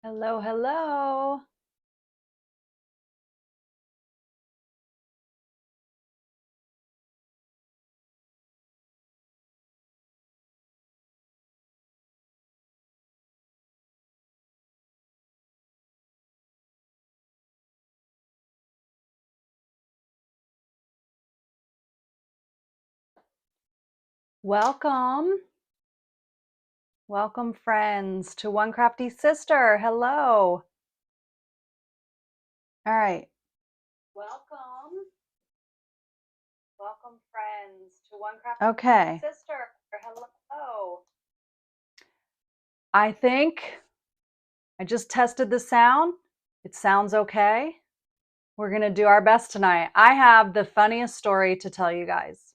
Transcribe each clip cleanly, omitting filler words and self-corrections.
Hello, hello. Welcome. Welcome, friends, to One Crafty Sister. Hello. All right. Welcome. Welcome, friends, to One Crafty Sister. Hello. I think I just tested the sound. It sounds okay. We're going to do our best tonight. I have the funniest story to tell you guys.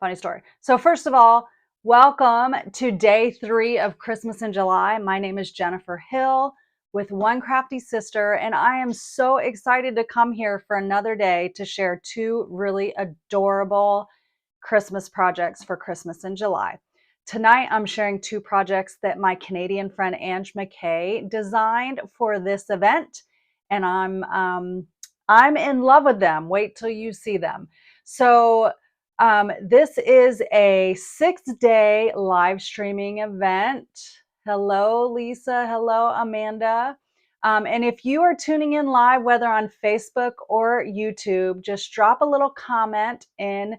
Funny story. So first of all, welcome to day 3 of Christmas in July. My name is Jennifer Hill with One Crafty Sister, and I am so excited to come here for another day to share 2 really adorable Christmas projects for Christmas in July. Tonight, I'm sharing 2 projects that my Canadian friend Ange McKay designed for this event, and I'm in love with them. Wait till you see them. So this is a 6-day live streaming event. Hello, Lisa. Hello, Amanda. And if you are tuning in live, whether on Facebook or YouTube, just drop a little comment in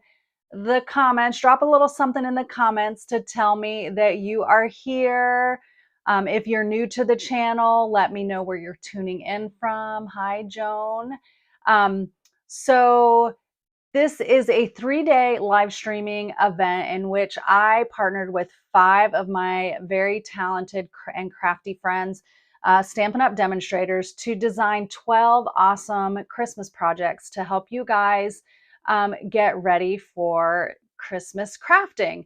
the comments. Drop a little something in the comments to tell me that you are here. If you're new to the channel, let me know where you're tuning in from. Hi, Joan. So this is a 3-day live streaming event in which I partnered with 5 of my very talented and crafty friends, Stampin' Up! Demonstrators, to design 12 awesome Christmas projects to help you guys get ready for Christmas crafting.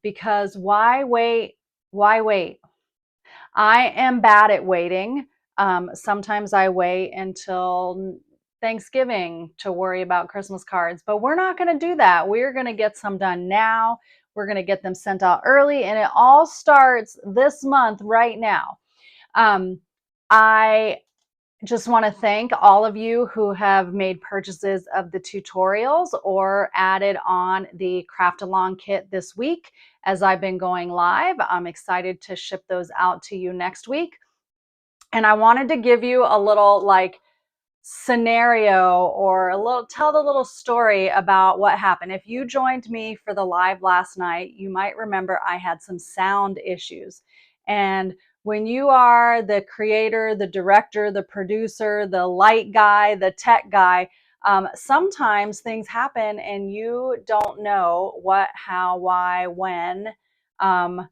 Because why wait? Why wait? I am bad at waiting. Sometimes I wait until Thanksgiving to worry about Christmas cards, but we're not going to do that. We're going to get some done now. We're going to get them sent out early, and it all starts this month right now. I just want to thank all of you who have made purchases of the tutorials or added on the craft along kit this week as I've been going live. I'm excited to ship those out to you next week. And I wanted to give you a little scenario or tell the little story about what happened. If you joined me for the live last night, you might remember I had some sound issues. And when you are the creator, the director, the producer, the light guy, the tech guy, sometimes things happen and you don't know what, how, why, when, and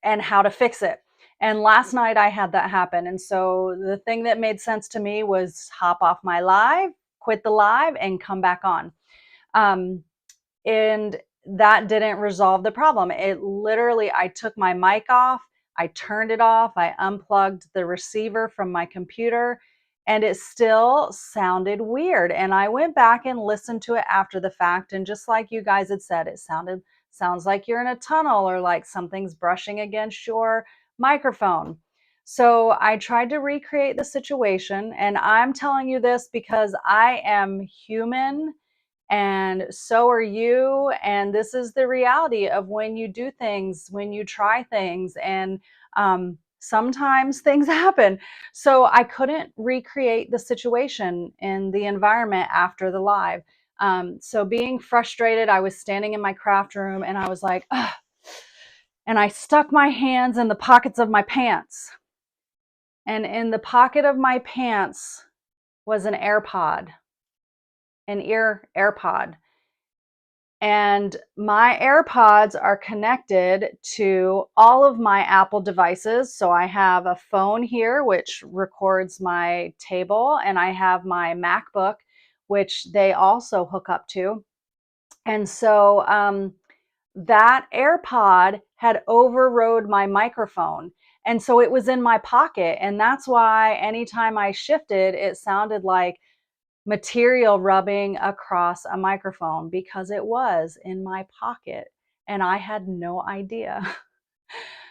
how to fix it. And last night I had that happen. And so the thing that made sense to me was hop off my live, quit the live, and come back on. And that didn't resolve the problem. It literally, I took my mic off, I turned it off, I unplugged the receiver from my computer, and it still sounded weird. And I went back and listened to it after the fact. And just like you guys had said, it sounds like you're in a tunnel or like something's brushing against your microphone. So I tried to recreate the situation, and I'm telling you this because I am human and so are you. And this is the reality of when you do things, when you try things, and sometimes things happen. So I couldn't recreate the situation in the environment after the live. So being frustrated, I was standing in my craft room and I was like, ugh. And I stuck my hands in the pockets of my pants. And in the pocket of my pants was an AirPod, an AirPod. And my AirPods are connected to all of my Apple devices. So I have a phone here, which records my table, and I have my MacBook, which they also hook up to. And so that AirPod had overrode my microphone. And so it was in my pocket. And that's why anytime I shifted, it sounded like material rubbing across a microphone, because it was in my pocket and I had no idea.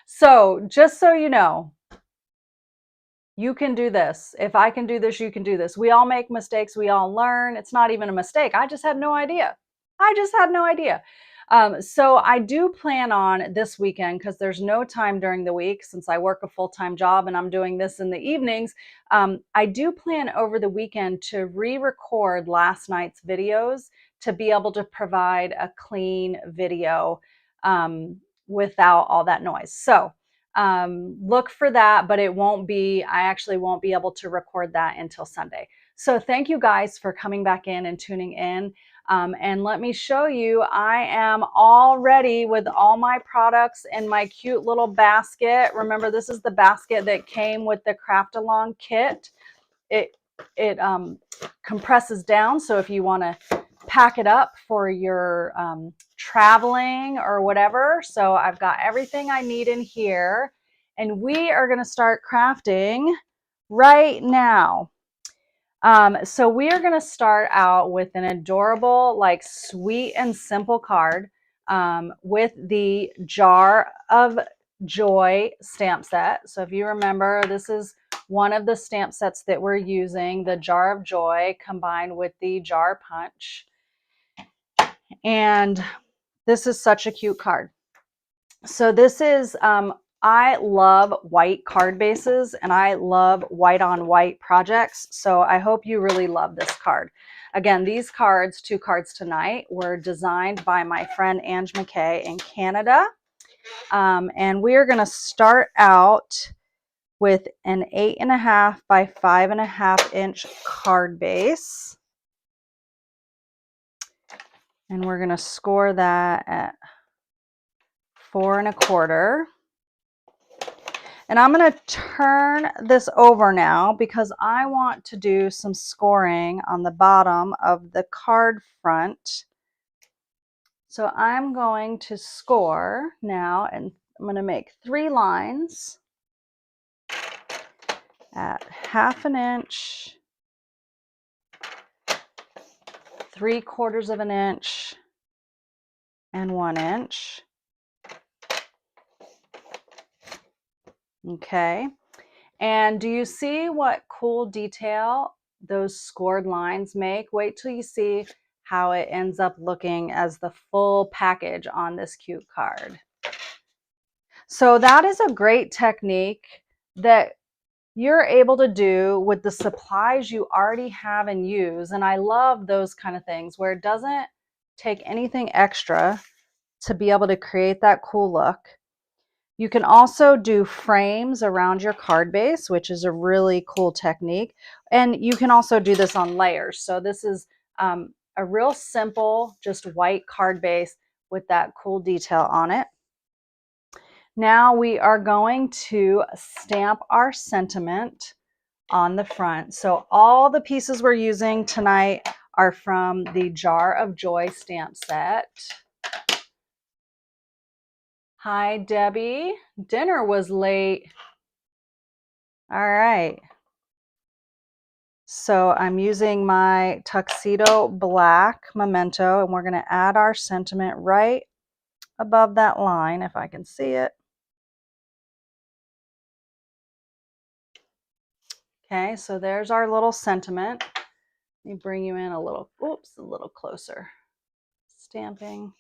So just so you know, You can do this. If I can do this, you can do this. We all make mistakes. We all learn. It's not even a mistake. I just had no idea. I just had no idea. So I do plan on this weekend, because there's no time during the week since I work a full-time job and I'm doing this in the evenings. I do plan over the weekend to re-record last night's videos to be able to provide a clean video without all that noise. So look for that, but I actually won't be able to record that until Sunday. So thank you guys for coming back in and tuning in. And let me show you, I am all ready with all my products in my cute little basket. Remember, this is the basket that came with the Craft Along kit. It compresses down, so if you want to pack it up for your traveling or whatever. So I've got everything I need in here, and we are going to start crafting right now. So we are going to start out with an adorable, like, sweet and simple card with the Jar of Joy stamp set. So if you remember, this is one of the stamp sets that we're using, the Jar of Joy combined with the Jar Punch. And this is such a cute card. So this is, I love white card bases and I love white on white projects. So I hope you really love this card. Again, these cards, 2 cards tonight, were designed by my friend Ange McKay in Canada. And we are going to start out with an 8.5 by 5.5 inch card base. And we're going to score that at 4 1/4. And I'm going to turn this over now because I want to do some scoring on the bottom of the card front. So I'm going to score now, and I'm going to make 3 lines at 1/2 inch, 3/4 inch, and 1 inch. Okay. And do you see what cool detail those scored lines make? Wait till you see how it ends up looking as the full package on this cute card. So that is a great technique that you're able to do with the supplies you already have and use. And I love those kind of things where it doesn't take anything extra to be able to create that cool look. You can also do frames around your card base, which is a really cool technique. And you can also do this on layers. So this is a real simple, just white card base with that cool detail on it. Now we are going to stamp our sentiment on the front. So all the pieces we're using tonight are from the Jar of Joy stamp set. Hi, Debbie. Dinner was late. All right. So I'm using my Tuxedo Black Memento, and we're going to add our sentiment right above that line, if I can see it. Okay, so there's our little sentiment. Let me bring you in a little, oops, a little closer. Stamping.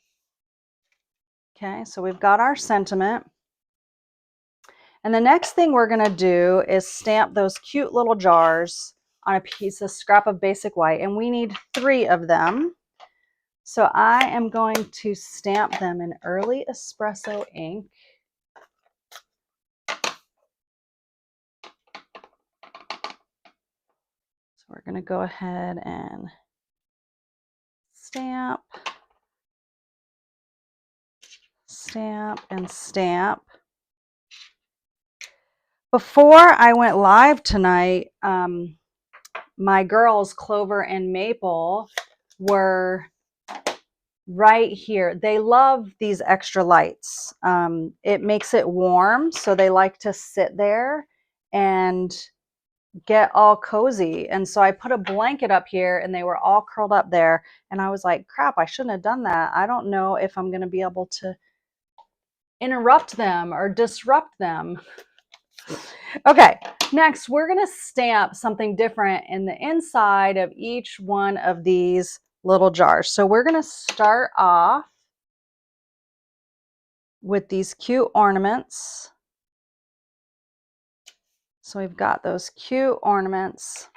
Okay, so we've got our sentiment. And the next thing we're going to do is stamp those cute little jars on a piece of scrap of basic white, and we need 3 of them. So I am going to stamp them in early espresso ink. So we're going to go ahead and stamp, stamp, and stamp. Before I went live tonight, my girls, Clover and Maple, were right here. They love these extra lights. It makes it warm, so they like to sit there and get all cozy. And so I put a blanket up here and they were all curled up there. And I was like, crap, I shouldn't have done that. I don't know if I'm going to be able to interrupt them or disrupt them. Okay, next we're going to stamp something different in the inside of each one of these little jars. So we're going to start off with these cute ornaments. So we've got those cute ornaments.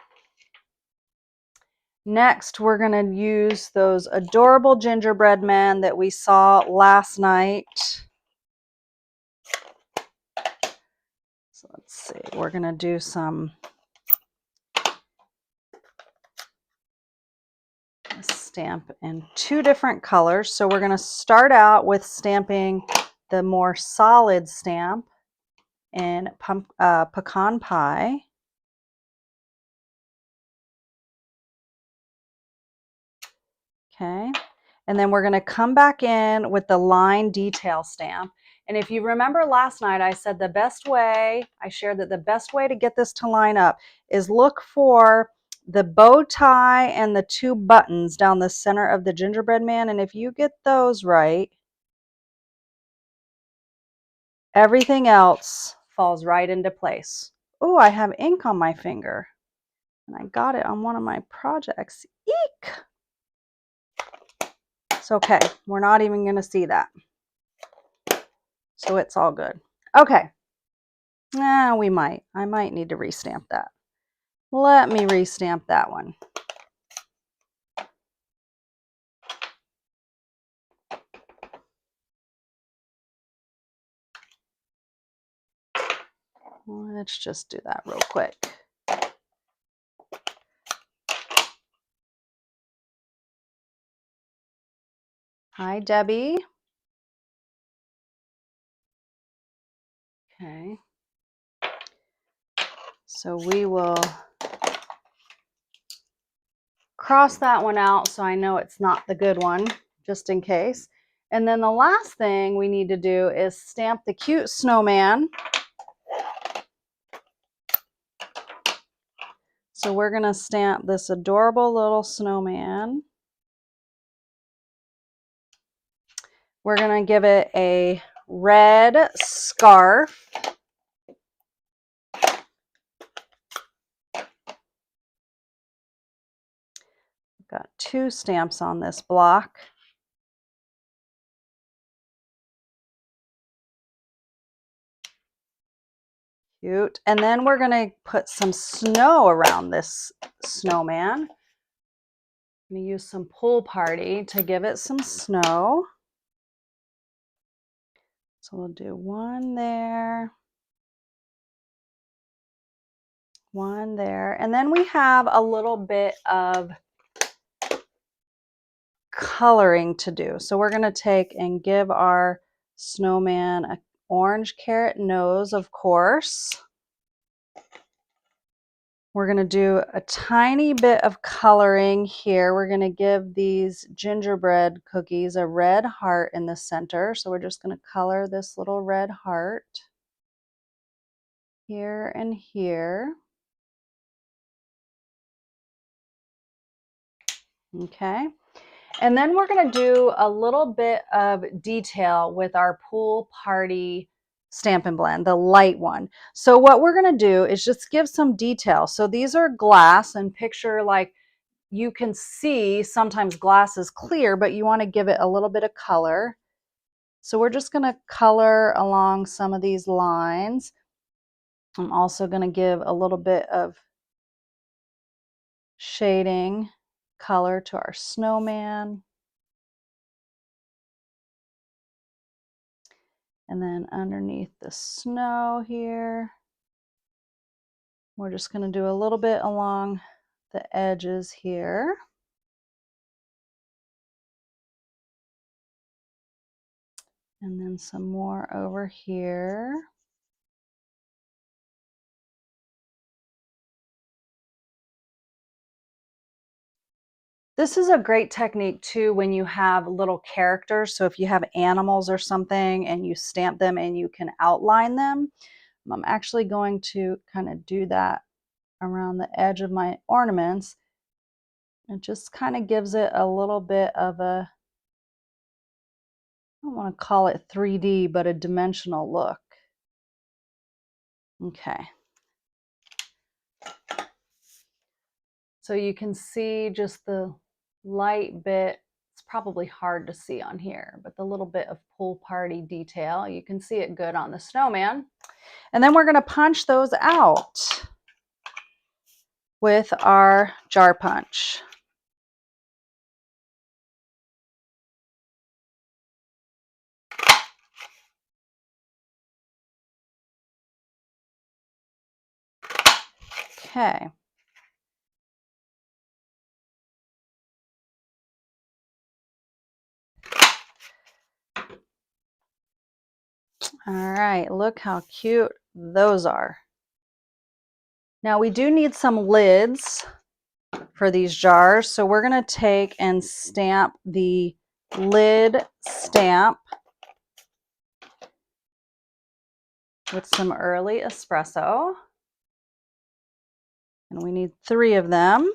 Next, we're going to use those adorable gingerbread men that we saw last night. So let's see, we're going to do some stamp in 2 different colors. So we're going to start out with stamping the more solid stamp in pecan pie. Okay, and then we're going to come back in with the line detail stamp. And if you remember last night, I said I shared that the best way to get this to line up is look for the bow tie and the 2 buttons down the center of the gingerbread man. And if you get those right, everything else falls right into place. Oh, I have ink on my finger. And I got it on one of my projects. Eek! It's okay. We're not even going to see that. So it's all good. Okay. We might. I might need to restamp that. Let me restamp that one. Let's just do that real quick. Hi, Debbie. Okay. So we will cross that one out so I know it's not the good one, just in case. And then the last thing we need to do is stamp the cute snowman. So we're going to stamp this adorable little snowman. We're going to give it a red scarf. Got 2 stamps on this block. Cute. And then we're going to put some snow around this snowman. I'm going to use some Pool Party to give it some snow. So we'll do 1 there, 1 there. And then we have a little bit of coloring to do. So we're going to take and give our snowman an orange carrot nose, of course. We're going to do a tiny bit of coloring here. We're going to give these gingerbread cookies a red heart in the center. So we're just going to color this little red heart here and here. Okay. And then we're going to do a little bit of detail with our Pool Party Stampin' Blend, the light one. So what we're going to do is just give some detail. So these are glass, and picture like you can see sometimes glass is clear, but you want to give it a little bit of color. So we're just going to color along some of these lines. I'm also going to give a little bit of shading color to our snowman. And then underneath the snow here, we're just going to do a little bit along the edges here. And then some more over here. This is a great technique too when you have little characters. So if you have animals or something and you stamp them and you can outline them, I'm actually going to kind of do that around the edge of my ornaments. It just kind of gives it a little bit of a, I don't want to call it 3D, but a dimensional look. Okay. So you can see just the light bit. It's probably hard to see on here, but the little bit of pool party detail, you can see it good on the snowman. And then we're going to punch those out with our jar punch. Okay. All right, look how cute those are. Now we do need some lids for these jars, so we're going to take and stamp the lid stamp with some early espresso. And we need 3 of them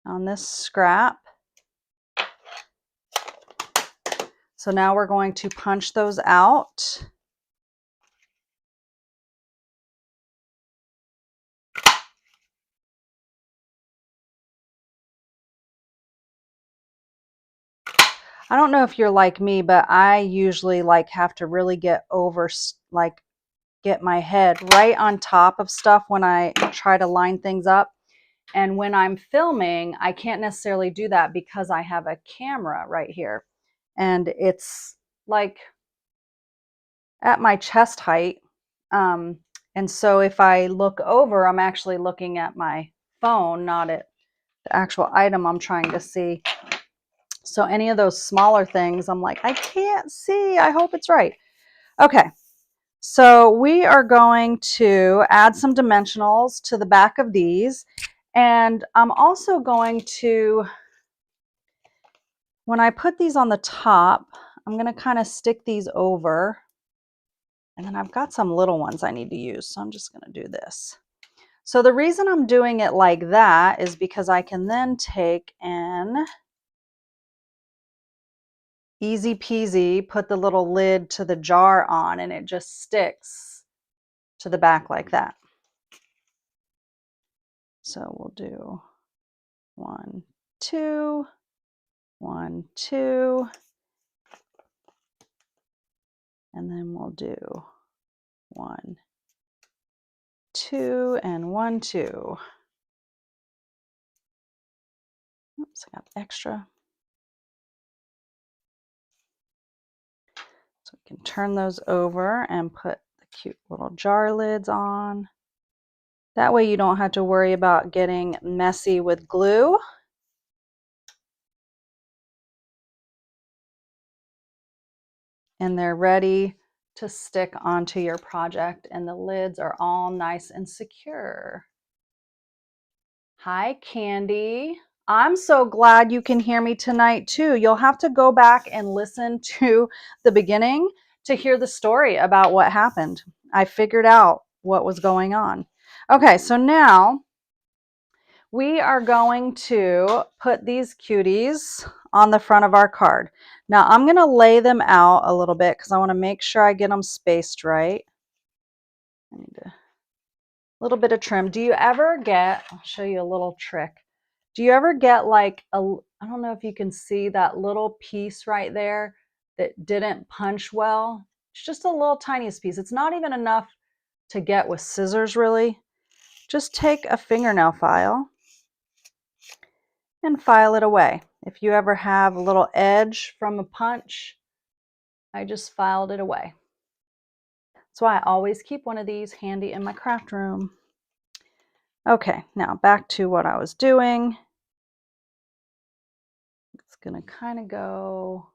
on this scrap. So now we're going to punch those out. I don't know if you're like me, but I usually have to really get my head right on top of stuff when I try to line things up. And when I'm filming, I can't necessarily do that because I have a camera right here. And it's like at my chest height. And so if I look over, I'm actually looking at my phone, not at the actual item I'm trying to see. So any of those smaller things, I'm like, I can't see. I hope it's right. Okay. So we are going to add some dimensionals to the back of these. And I'm also going to, when I put these on the top, I'm going to kind of stick these over. And then I've got some little ones I need to use. So I'm just going to do this. So the reason I'm doing it like that is because I can then take and easy peasy put the little lid to the jar on, and it just sticks to the back like that. So we'll do 1, 2, 1, 2, and then we'll do 1, 2, and 1, 2. Oops, I got extra. So we can turn those over and put the cute little jar lids on. That way you don't have to worry about getting messy with glue. And they're ready to stick onto your project, and the lids are all nice and secure. Hi, Candy. I'm so glad you can hear me tonight too. You'll have to go back and listen to the beginning to hear the story about what happened. I figured out what was going on. Okay, so now we are going to put these cuties on the front of our card. Now I'm going to lay them out a little bit because I want to make sure I get them spaced right. I need a little bit of trim. Do you ever get, I'll show you a little trick. Do you ever get like I don't know if you can see that little piece right there that didn't punch well? It's just a little tiniest piece. It's not even enough to get with scissors really. Just take a fingernail file and file it away. If you ever have a little edge from a punch, I just filed it away. That's why I always keep one of these handy in my craft room. Okay, now back to what I was doing. It's gonna kind of go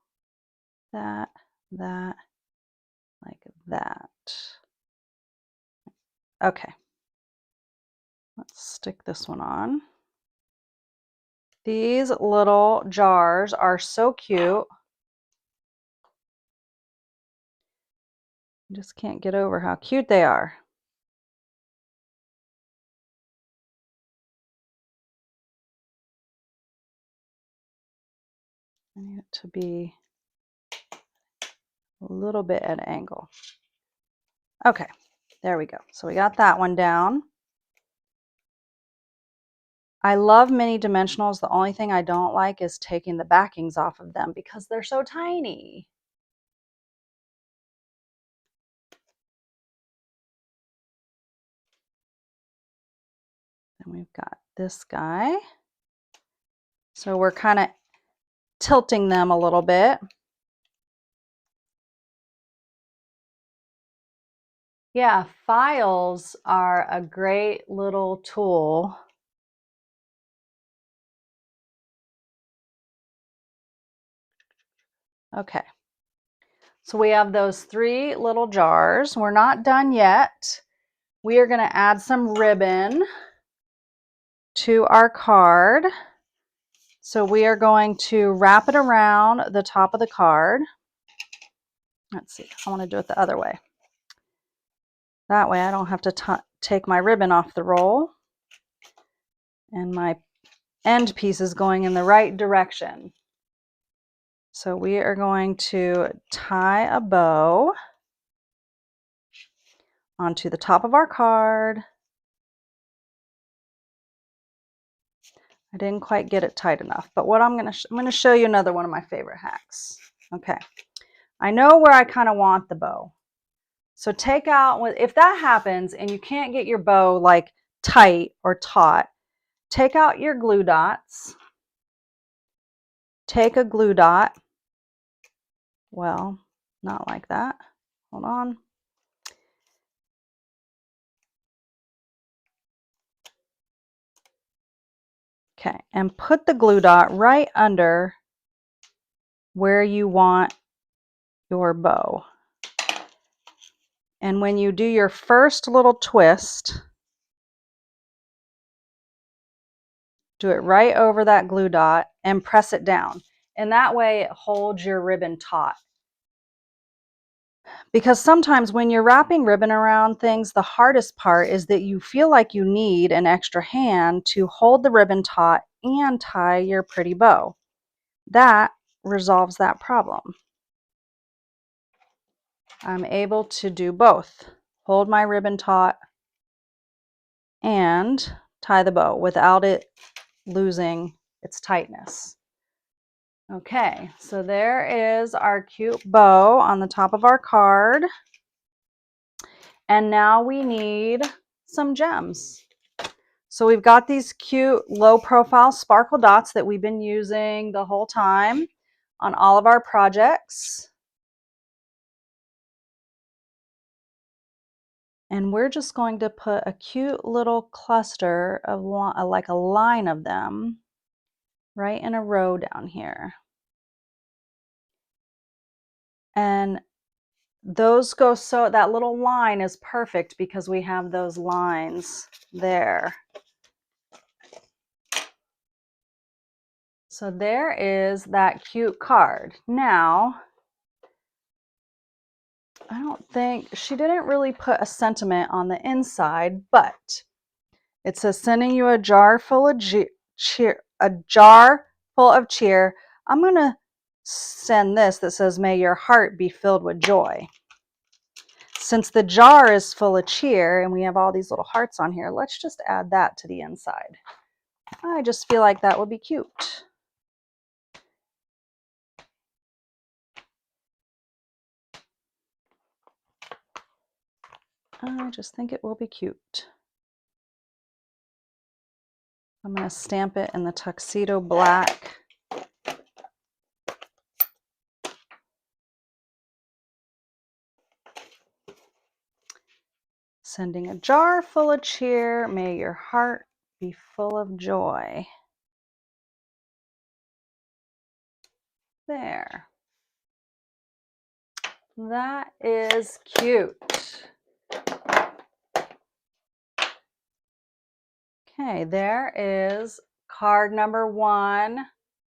that, like that. Okay, let's stick this one on. These little jars are so cute. I just can't get over how cute they are. I need it to be a little bit at an angle. Okay, there we go. So we got that one down. I love mini dimensionals. The only thing I don't like is taking the backings off of them because they're so tiny. Then we've got this guy. So we're kind of tilting them a little bit. Yeah, files are a great little tool. Okay, so we have those 3 little jars. We're not done yet. We are going to add some ribbon to our card. So we are going to wrap it around the top of the card. Let's see, I want to do it the other way. That way I don't have to take my ribbon off the roll. And my end piece is going in the right direction. So we are going to tie a bow onto the top of our card. I didn't quite get it tight enough, but what I'm going to show you another one of my favorite hacks. Okay, I know where I kind of want the bow. So take out, if that happens and you can't get your bow like tight or taut, take out your glue dots. Take a glue dot. Well, not like that. Hold on. Okay, and put the glue dot right under where you want your bow. And when you do your first little twist, do it right over that glue dot and press it down. And that way it holds your ribbon taut. Because sometimes when you're wrapping ribbon around things, the hardest part is that you feel like you need an extra hand to hold the ribbon taut and tie your pretty bow. That resolves that problem. I'm able to do both. Hold my ribbon taut and tie the bow without it losing its tightness. Okay, so there is our cute bow on the top of our card. And now we need some gems. So we've got these cute low profile sparkle dots that we've been using the whole time on all of our projects. And we're just going to put a cute little cluster of like a line of them right in a row down here. And those go, so that little line is perfect because we have those lines there. So there is that cute card. Now, I don't think, she didn't really put a sentiment on the inside, but it says sending you a jar full of cheer. I'm going to send this that says, may your heart be filled with joy. Since the jar is full of cheer and we have all these little hearts on here, let's just add that to the inside. I just feel like that would be cute. I just think it will be cute. I'm going to stamp it in the tuxedo black. Sending a jar full of cheer, may your heart be full of joy. There. That is cute. Okay, there is card number 1.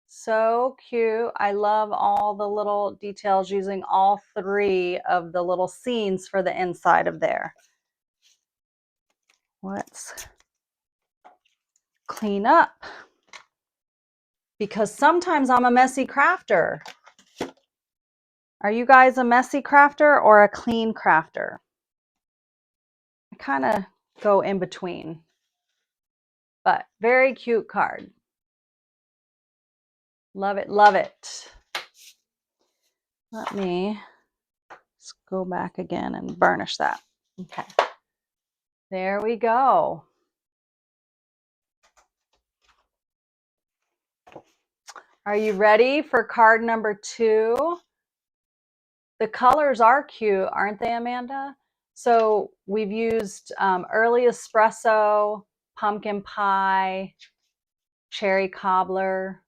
So cute. I love all the little details using all 3 of the little scenes for the inside of there. Let's clean up. Because sometimes I'm a messy crafter. Are you guys a messy crafter or a clean crafter? kind of go in between, but very cute card. Love it, love it. Let me just go back again and burnish that. Okay, there we go. Are you ready for card number 2? The colors are cute, aren't they, Amanda? So we've used early espresso, pumpkin pie, cherry cobbler,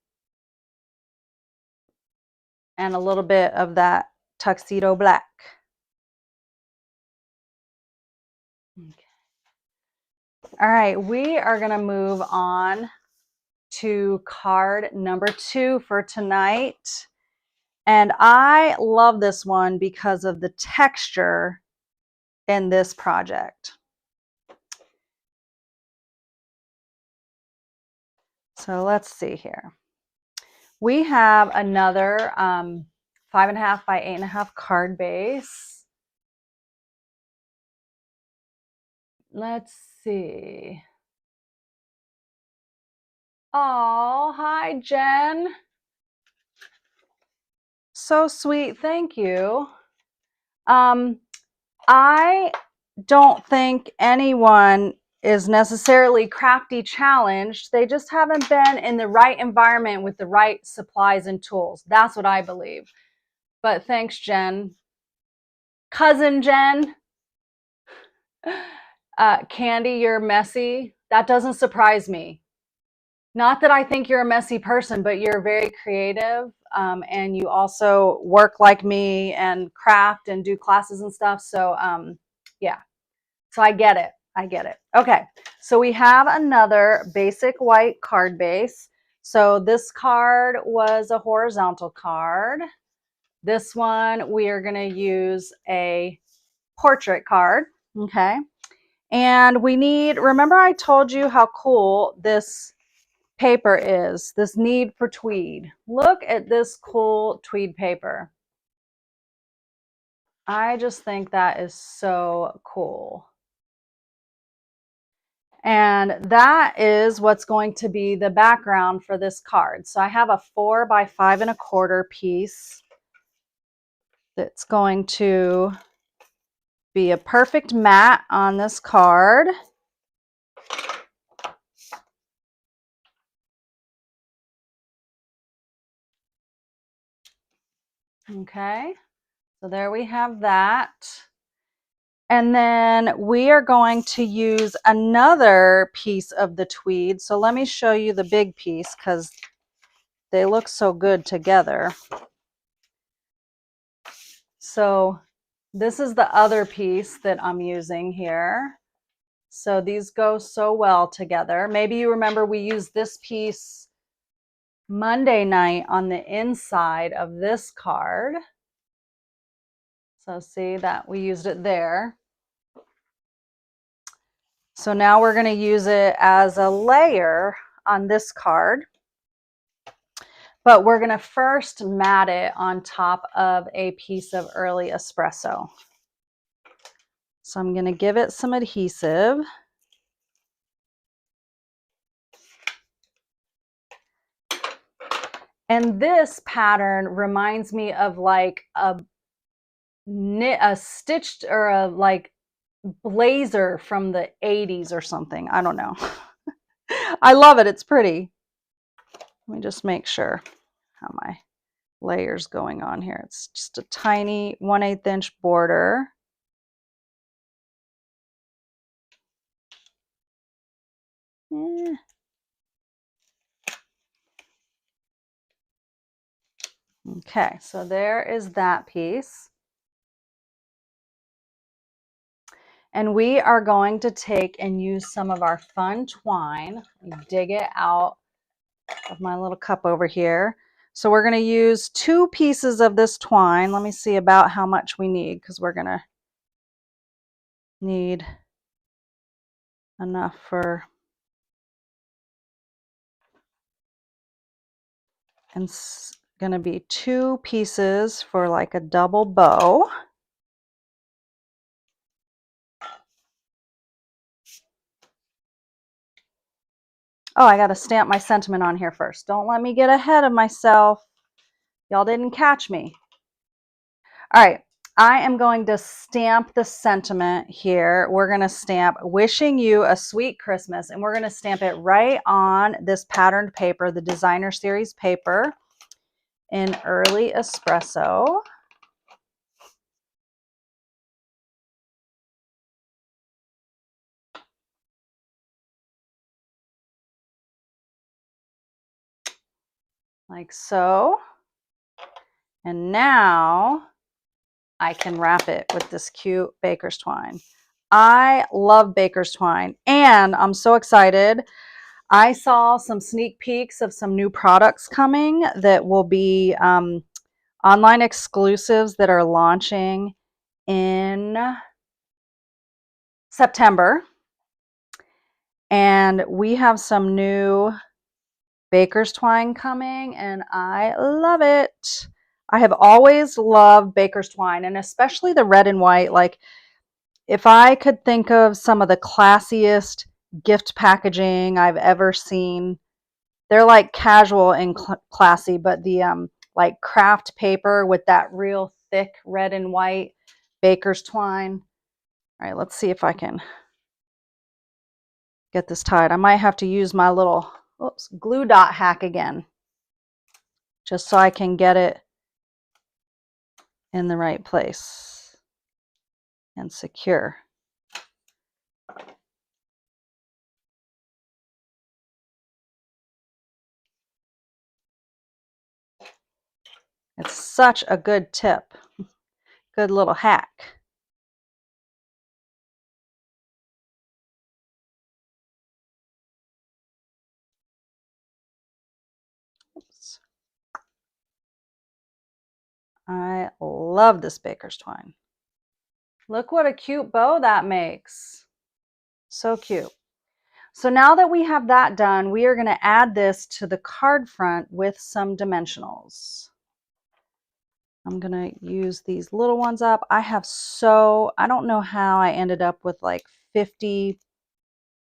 and a little bit of that tuxedo black. Okay. All right, we are going to move on to card number 2 for tonight. And I love this one because of the texture in this project. So let's see here. We have another 5.5 by 8.5 card base. Let's see. Oh, hi, Jen. So sweet. Thank you. I don't think anyone is necessarily crafty challenged. They just haven't been in the right environment with the right supplies and tools. That's what I believe. But thanks, Jen. Cousin Jen. Candy, you're messy. That doesn't surprise me. Not that I think you're a messy person, but you're very creative, and you also work like me and craft and do classes and stuff. So yeah, so I get it. I get it. Okay, so we have another basic white card base. So this card was a horizontal card. This one, we are going to use a portrait card. Okay. And we need, remember I told you how cool this paper is, this need for tweed. Look at this cool tweed paper. I just think that is so cool. And that is what's going to be the background for this card. So I have a 4 by 5.25 piece that's going to be a perfect mat on this card. Okay, so there we have that. And then we are going to use another piece of the tweed. So let me show you the big piece because they look so good together. So this is the other piece that I'm using here. So these go so well together. Maybe you remember we used this piece Monday night on the inside of this card. So see that we used it there. So now we're going to use it as a layer on this card. But we're going to first mat it on top of a piece of early espresso. So I'm going to give it some adhesive. And this pattern reminds me of like a stitched or a like blazer from the 80s or something. I don't know. I love it. It's pretty. Let me just make sure how my layers going on here. It's just a tiny 1/8 inch border. Yeah. Okay, so there is that piece. And we are going to take and use some of our fun twine, dig it out of my little cup over here. So we're going to use 2 pieces of this twine. Let me see about how much we need because we're going to need enough for, and it's going to be 2 pieces for like a double bow. Oh, I got to stamp my sentiment on here first. Don't let me get ahead of myself. Y'all didn't catch me. All right. I am going to stamp the sentiment here. We're going to stamp wishing you a sweet Christmas, and we're going to stamp it right on this patterned paper, the designer series paper in early espresso. Like so. And now I can wrap it with this cute baker's twine. I love baker's twine, and I'm so excited. I saw some sneak peeks of some new products coming that will be online exclusives that are launching in September. And we have some new baker's twine coming, and I love it. I have always loved baker's twine, and especially the red and white. Like, if I could think of some of the classiest gift packaging I've ever seen, they're like casual and classy, but the like craft paper with that real thick red and white baker's twine. All right, let's see if I can get this tied. I might have to use my little glue dot hack again, just so I can get it in the right place and secure. It's such a good tip. Good little hack. Oops. I love this baker's twine. Look what a cute bow that makes. So cute. So now that we have that done, we are going to add this to the card front with some dimensionals. I'm going to use these little ones up. I don't know how I ended up with like 50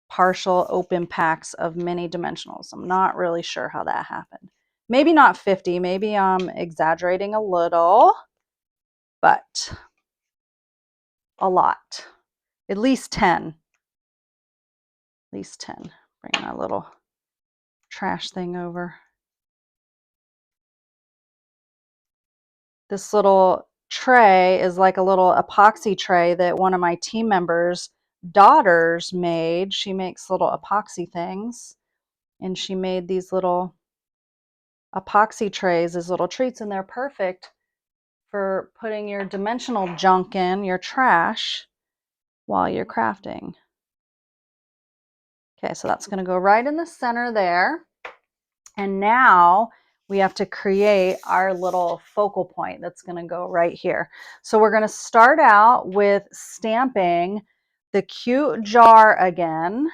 partial open packs of mini dimensionals. I'm not really sure how that happened. Maybe not 50, maybe I'm exaggerating a little, but a lot. At least 10. At least 10. Bring my little trash thing over. This little tray is like a little epoxy tray that one of my team members' daughters made. She makes little epoxy things, and she made these little epoxy trays as little treats, and they're perfect for putting your dimensional junk in, your trash, while you're crafting. Okay, so that's going to go right in the center there. And now we have to create our little focal point that's going to go right here. So we're going to start out with stamping the cute jar again.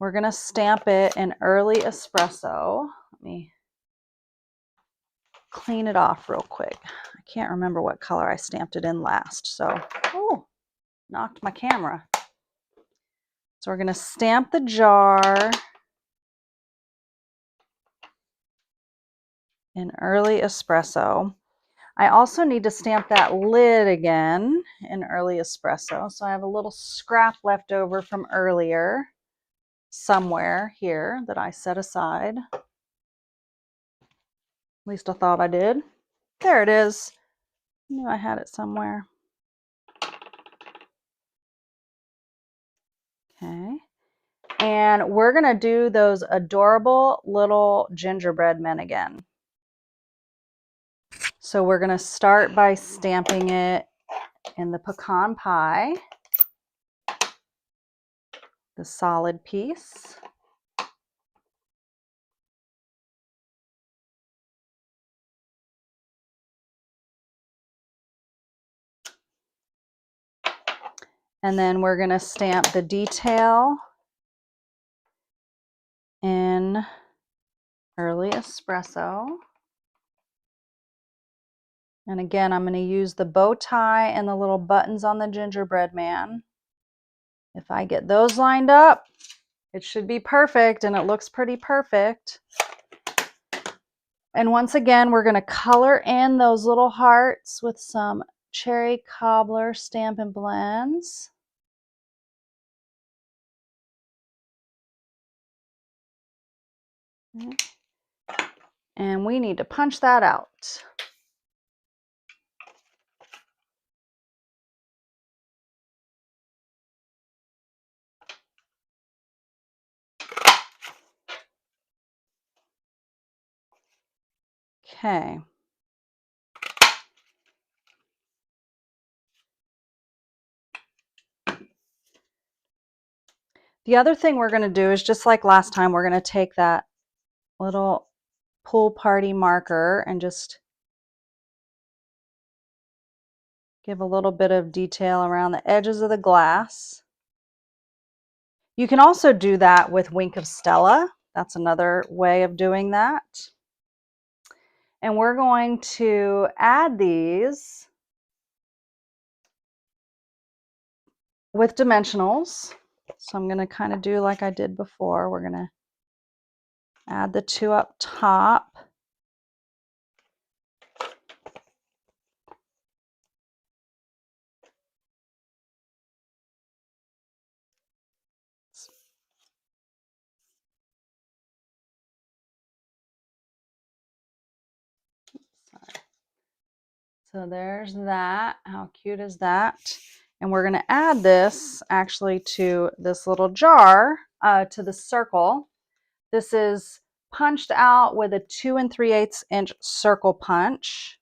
We're going to stamp it in early espresso. Let me clean it off real quick. I can't remember what color I stamped it in last. So, oh, knocked my camera. So we're going to stamp the jar in early espresso. I also need to stamp that lid again in early espresso. So I have a little scrap left over from earlier somewhere here that I set aside. At least I thought I did. There it is. I knew I had it somewhere. Okay. And we're going to do those adorable little gingerbread men again. So we're going to start by stamping it in the pecan pie, the solid piece. And then we're going to stamp the detail in early espresso. And again, I'm going to use the bow tie and the little buttons on the gingerbread man. If I get those lined up, It should be perfect, and it looks pretty perfect. And once again, we're going to color in those little hearts with some cherry cobbler Stampin' Blends. And we need to punch that out. Okay. The other thing we're going to do is, just like last time, we're going to take that little pool party marker and just give a little bit of detail around the edges of the glass. You can also do that with Wink of Stella. That's another way of doing that. And we're going to add these with dimensionals. So I'm going to kind of do like I did before. We're going to add the two up top. So there's that. How cute is that? And we're going to add this actually to this little jar, to the circle. This is punched out with a 2 3/8 inch circle punch.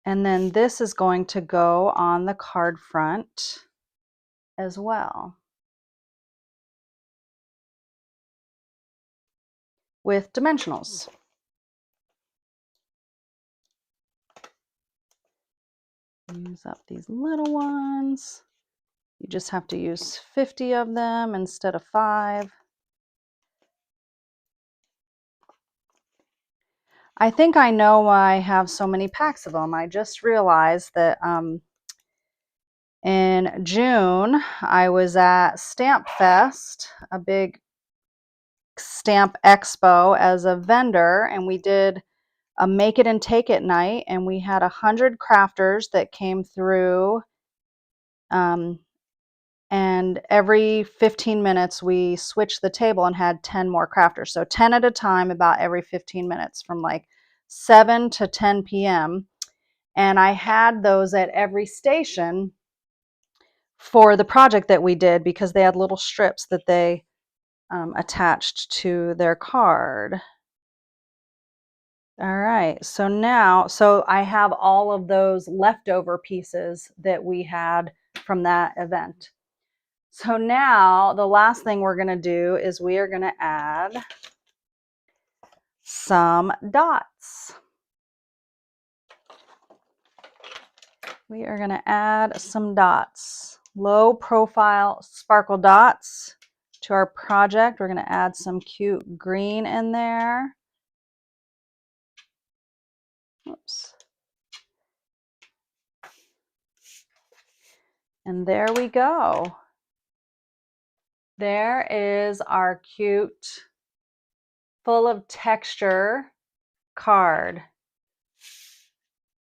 And then this is going to go on the card front as well with dimensionals. Use up these little ones. You just have to use 50 of them instead of 5. I think I know why I have so many packs of them. I just realized that in June, I was at Stamp Fest, a big stamp expo, as a vendor, and we did a make it and take it night, and we had 100 crafters that came through, and every 15 minutes we switched the table and had 10 more crafters. So 10 at a time, about every 15 minutes, from like 7 to 10 p.m. And I had those at every station for the project that we did, because they had little strips that they attached to their card. All right, so now, I have all of those leftover pieces that we had from that event. So now the last thing we're going to do is we are going to add some dots. We are going to add some dots, low profile sparkle dots to our project. We're going to add some cute green in there. Oops. And there we go. There is our cute, full of texture card.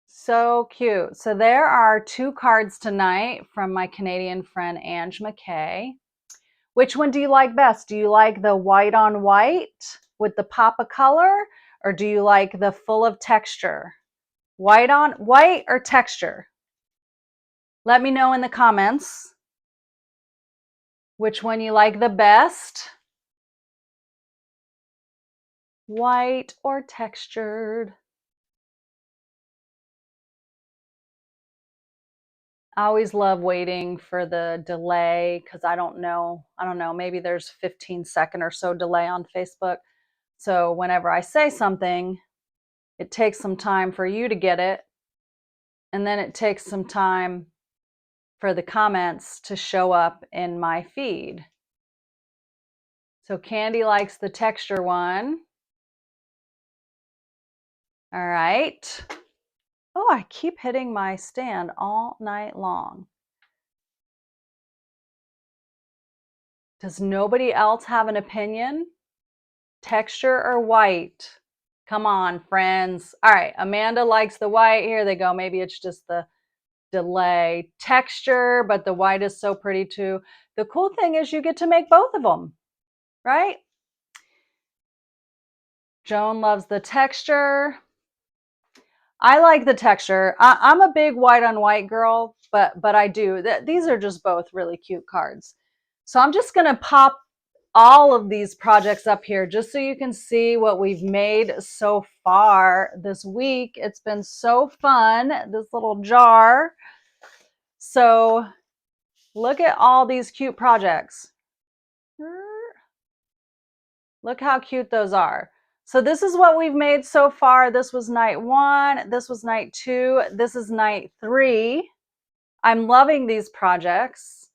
So cute. So there are 2 cards tonight from my Canadian friend Ange McKay. Which one do you like best? Do you like the white on white with the pop of color, or do you like the full of texture? White on white or texture? Let me know in the comments which one you like the best. White or textured? I always love waiting for the delay, because I don't know, maybe there's 15-second or so delay on Facebook. So whenever I say something, it takes some time for you to get it, and then it takes some time for the comments to show up in my feed. So Candy likes the texture one. All right. Oh, I keep hitting my stand all night long. Does nobody else have an opinion? Texture or white? Come on, friends. All right, Amanda likes the white. Here they go. Maybe it's just the delay. Texture, but the white is so pretty too. The cool thing is you get to make both of them, right? Joan loves the texture. I like the texture. I'm a big white on white girl, but I do. These are just both really cute cards. So I'm just going to pop all of these projects up here just so you can see what we've made so far this week. It's been so fun, this little jar. So look at all these cute projects. Look how cute those are. So this is what we've made so far. This was night 1. This was night 2. This is night 3. I'm loving these projects.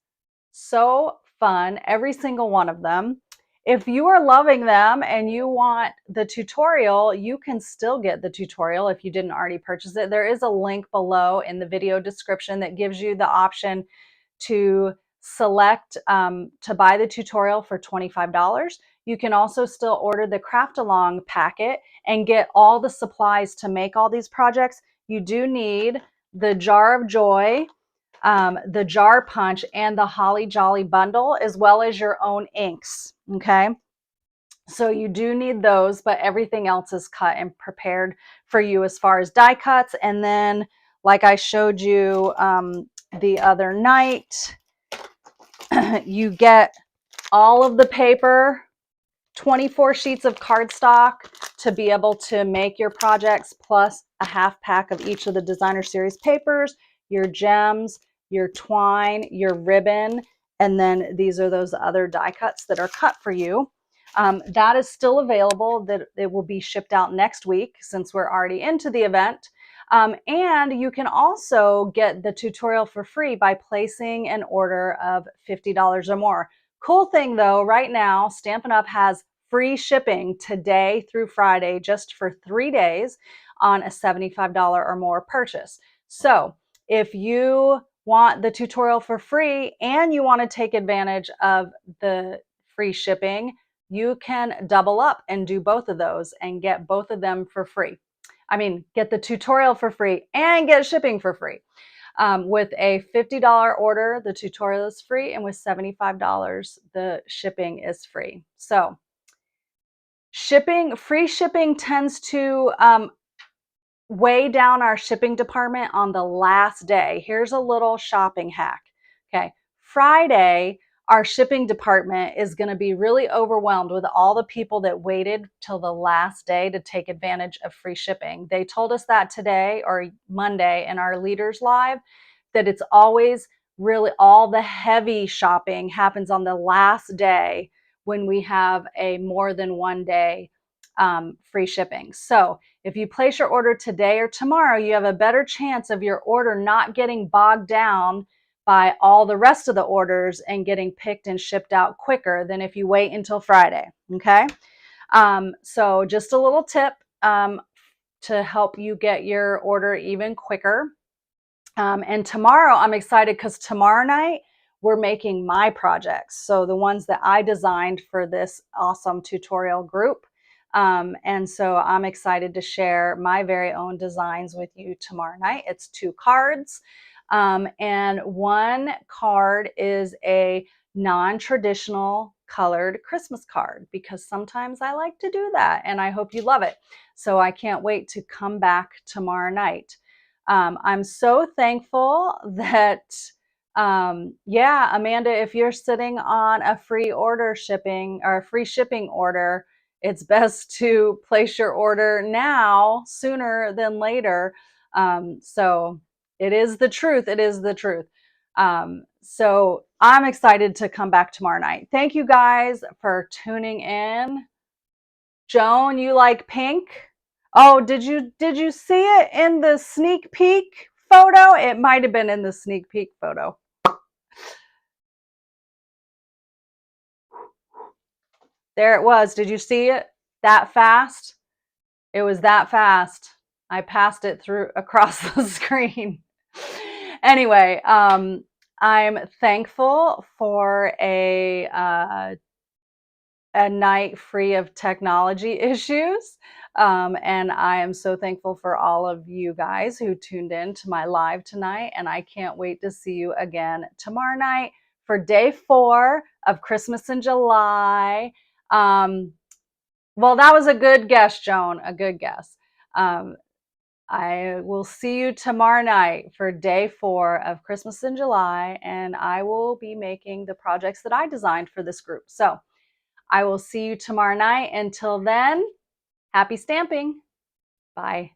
So fun, every single one of them. If you are loving them and you want the tutorial, you can still get the tutorial if you didn't already purchase it. There is a link below in the video description that gives you the option to select to buy the tutorial for $25. You can also still order the craft along packet and get all the supplies to make all these projects. You do need the jar of joy, the jar punch, and the Holly Jolly bundle, as well as your own inks. Okay. So you do need those, but everything else is cut and prepared for you as far as die cuts. And then, like I showed you the other night, you get all of the paper, 24 sheets of cardstock to be able to make your projects, plus a half pack of each of the designer series papers, your gems, your twine, your ribbon, and then these are those other die cuts that are cut for you. That is still available. That it will be shipped out next week since we're already into the event. And you can also get the tutorial for free by placing an order of $50 or more. Cool thing though, right now, Stampin' Up! Has free shipping today through Friday just for 3 days on a $75 or more purchase. So if you want the tutorial for free and you want to take advantage of the free shipping, you can double up and do both of those and get both of them for free. I mean, get the tutorial for free and get shipping for free. With a $50 order, the tutorial is free, and with $75, the shipping is free. So free shipping tends to weigh down our shipping department on the last day. Here's a little shopping hack. Okay, Friday, our shipping department is going to be really overwhelmed with all the people that waited till the last day to take advantage of free shipping. They told us that today or Monday in our Leaders Live, that it's always really all the heavy shopping happens on the last day when we have a more than 1 day free shipping. So if you place your order today or tomorrow, you have a better chance of your order not getting bogged down by all the rest of the orders and getting picked and shipped out quicker than if you wait until Friday. Okay. So just a little tip to help you get your order even quicker. And tomorrow I'm excited because tomorrow night we're making my projects. So the ones that I designed for this awesome tutorial group. And so I'm excited to share my very own designs with you tomorrow night. It's 2 cards. And 1 card is a non-traditional colored Christmas card because sometimes I like to do that and I hope you love it. So I can't wait to come back tomorrow night. I'm so thankful that, yeah, Amanda, if you're sitting on a free order shipping or a free shipping order, it's best to place your order now sooner than later. So it is the truth. It is the truth. So I'm excited to come back tomorrow night. Thank you guys for tuning in. Joan, you like pink? Oh, did you see it in the sneak peek photo? It might have been in the sneak peek photo. There it was. Did you see it that fast? It was that fast. I passed it through across the screen. Anyway, I'm thankful for a night free of technology issues. And I am so thankful for all of you guys who tuned in to my live tonight. And I can't wait to see you again tomorrow night for day 4 of Christmas in July. Well, that was a good guess, Joan, a good guess. I will see you tomorrow night for day 4 of Christmas in July, and I will be making the projects that I designed for this group. So I will see you tomorrow night. Until then, happy stamping. Bye.